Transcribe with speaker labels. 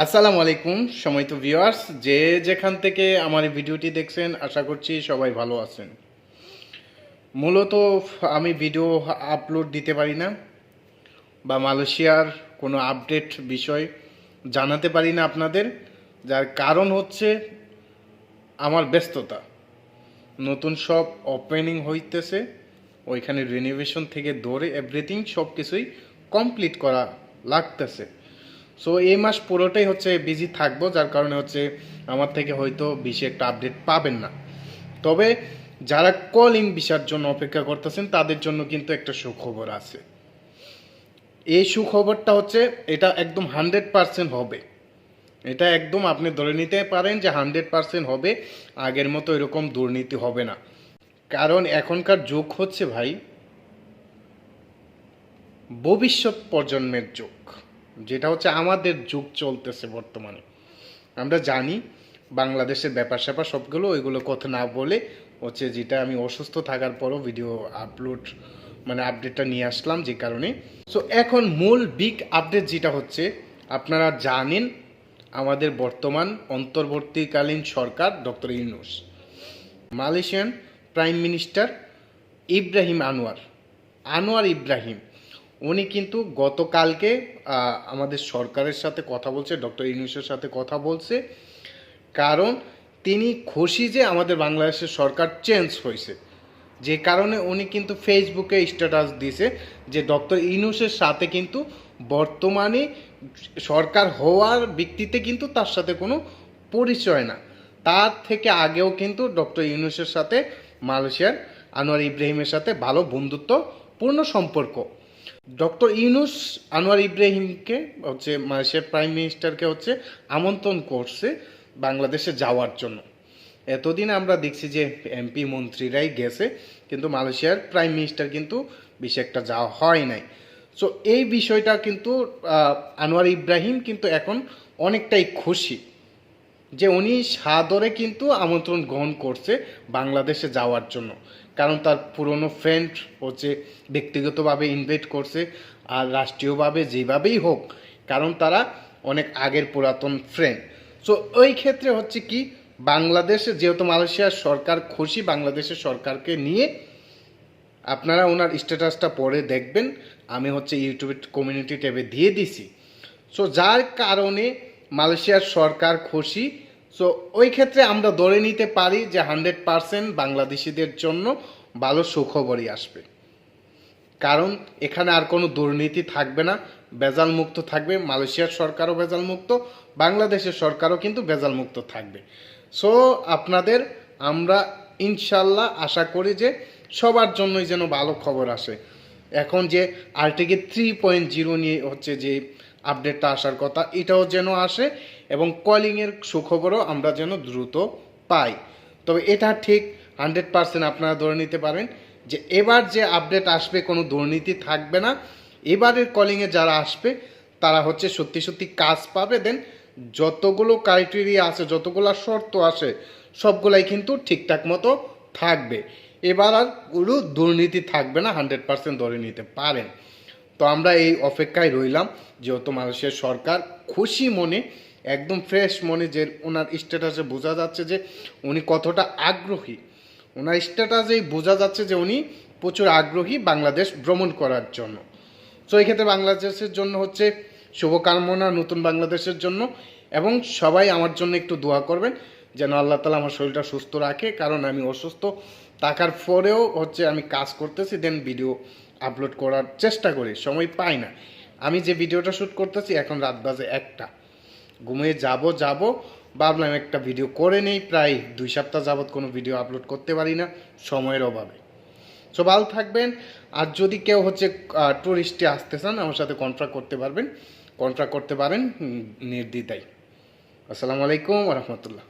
Speaker 1: আসসালামু আলাইকুম সম্মানিত ভিউয়ার্স, যে যেখান থেকে আমার এই ভিডিওটি দেখছেন আশা করছি সবাই ভালো আছেন। মূলত আমি ভিডিও আপলোড দিতে পারি না বা মালয়েশিয়ার কোনো আপডেট বিষয় জানাতে পারি না আপনাদের, যার কারণ হচ্ছে আমার ব্যস্ততা। নতুন সব ওপেনিং হইতেছে, ওইখানে রিনোভেশন থেকে ধরে এভরিথিং সব কিছুই কমপ্লিট করা লাগতেছে। সো এই মাস পুরোটাই হচ্ছে বিজি থাকবো, যার কারণে হচ্ছে আমার থেকে হয়তো বেশি একটা আপডেট পাবেন না। তবে যারা কলিং ভিসার জন্য অপেক্ষা করতেছেন তাদের জন্য কিন্তু একটা সুখবর আছে। এই সুখবরটা হচ্ছে এটা একদম 100% হবে। এটা একদম আপনি ধরে নিতে পারেন যে 100% হবে। আগের মতো এরকম দুর্নীতি হবে না, কারণ এখনকার যুগ হচ্ছে ভাই ভবিষ্যৎ প্রজন্মের যুগ, যেটা হচ্ছে আমাদের যুগ চলতেছে বর্তমানে। আমরা জানি বাংলাদেশের ব্যাপার স্যাপার সবগুলো, ওইগুলো কথা না বলে হচ্ছে যেটা আমি অসুস্থ থাকার পরও ভিডিও আপলোড আপডেটটা নিয়ে আসলাম যে কারণে। সো এখন মূল বিগ আপডেট যেটা হচ্ছে, আপনারা জানেন আমাদের বর্তমান অন্তর্বর্তীকালীন সরকার doctor Yunus, Malaysian prime minister Ibrahim Anwar Ibrahim, উনি কিন্তু গতকালকে আমাদের সরকারের সাথে কথা বলছে, ডক্টর ইউনূসের সাথে কথা বলছে, কারণ তিনি খুশি যে আমাদের বাংলাদেশের সরকার চেঞ্জ হয়েছে। যে কারণে উনি কিন্তু ফেসবুকে স্ট্যাটাস দিয়েছে যে ডক্টর ইউনূসের সাথে কিন্তু বর্তমানে সরকার হওয়ার ব্যক্তিতে কিন্তু তার সাথে কোনো পরিচয় না। তার থেকে আগেও কিন্তু ডক্টর ইউনূসের সাথে মালয়েশিয়ার আনোয়ার ইব্রাহিমের সাথে ভালো বন্ধুত্বপূর্ণ সম্পর্ক। ডক্টর ইউনূস আনোয়ার ইব্রাহিমকে হচ্ছে মালয়েশিয়ার প্রাইম মিনিস্টারকে হচ্ছে আমন্ত্রণ করছে বাংলাদেশে যাওয়ার জন্য। এতদিন আমরা দেখছি যে এমপি মন্ত্রীরাই গেছে, কিন্তু মালয়েশিয়ার প্রাইম মিনিস্টার কিন্তু বেশি একটা যাওয়া হয় নাই। সো এই বিষয়টা কিন্তু আনোয়ার ইব্রাহিম কিন্তু এখন অনেকটাই খুশি যে উনি সাদরে কিন্তু আমন্ত্রণ গ্রহণ করছে বাংলাদেশে যাওয়ার জন্য, কারণ তার পুরনো ফ্রেন্ড হচ্ছে ব্যক্তিগতভাবে ইনভাইট করছে, আর রাষ্ট্রীয়ভাবে যেভাবেই হোক, কারণ তারা অনেক আগের পুরাতন ফ্রেন্ড। সো ওই ক্ষেত্রে হচ্ছে কি, বাংলাদেশে যেহেতু মালয়েশিয়ার সরকার খুশি বাংলাদেশের সরকারকে নিয়ে, আপনারা ওনার স্ট্যাটাসটা পরে দেখবেন, আমি হচ্ছে ইউটিউব কমিউনিটি ট্যাবে দিয়ে দিছি। সো যার কারণে মালয়েশিয়ার সরকার খুশি। সো ওই ক্ষেত্রে আমরা ধরে নিতে পারি যে 100% বাংলাদেশিদের জন্য ভালো সুখবরই আসবে, কারণ এখানে আর কোনো দুর্নীতি থাকবে না, ভেজাল মুক্ত থাকবে। মালয়েশিয়ার সরকারও ভেজাল মুক্ত, বাংলাদেশের সরকারও কিন্তু ভেজাল মুক্ত থাকবে। সো আপনাদের আমরা ইনশাল্লাহ আশা করি যে সবার জন্যই যেন ভালো খবর আসে। এখন যে আরটিকে 3.0 নিয়ে হচ্ছে যে আপডেটটা আসার কথা, এটাও যেন আসে, এবং কলিংয়ের সুখবরও আমরা যেন দ্রুত পাই। তবে এটা ঠিক 100% আপনারা ধরে নিতে পারেন যে এবার যে আপডেট আসবে কোনো দুর্নীতি থাকবে না। এবারের কলিংয়ে যারা আসবে তারা হচ্ছে সত্যি সত্যি কাজ পাবে। দেন যতগুলো ক্রাইটেরিয়া আছে, যতগুলো শর্ত আসে, সবগুলাই কিন্তু ঠিকঠাক মতো থাকবে। এবার আর কোনো দুর্নীতি থাকবে না, 100% ধরে নিতে পারেন। তো আমরা এই অপেক্ষায় রইলাম, যেহেতু মালয়েশিয়ার সরকার খুশি মনে, একদম ফ্রেশ মনে, যে ওনার স্ট্যাটাসে বোঝা যাচ্ছে যে উনি কতটা আগ্রহী। ওনার স্ট্যাটাসেই বোঝা যাচ্ছে যে উনি প্রচুর আগ্রহী বাংলাদেশ ভ্রমণ করার জন্য। সো এই ক্ষেত্রে বাংলাদেশের জন্য হচ্ছে শুভকামনা নতুন বাংলাদেশের জন্য, এবং সবাই আমার জন্য একটু দোয়া করবেন যেন আল্লাহ তাআলা আমার শরীরটা সুস্থ রাখে, কারণ আমি অসুস্থ থাকার পরেও হচ্ছে আমি কাজ করতেছি, দেন ভিডিও আপলোড করার চেষ্টা করি, সময় পাই না। আমি যে ভিডিওটা শ্যুট করতেছি এখন রাত বাজে 1টা, ঘুমিয়ে যাব ভাবলাম একটা ভিডিও করে নেই। প্রায় 2 সপ্তাহ যাবৎ কোনো ভিডিও আপলোড করতে পারি না সময়ের অভাবে। সো ভালো থাকবেন। আর যদি কেউ হচ্ছে ট্যুরিস্টে আসতে চান, আমার সাথে কন্ট্রাক্ট করতে পারেন নির্দ্বিধায়। আসসালামু আলাইকুম ওয়া রাহমাতুল্লাহ।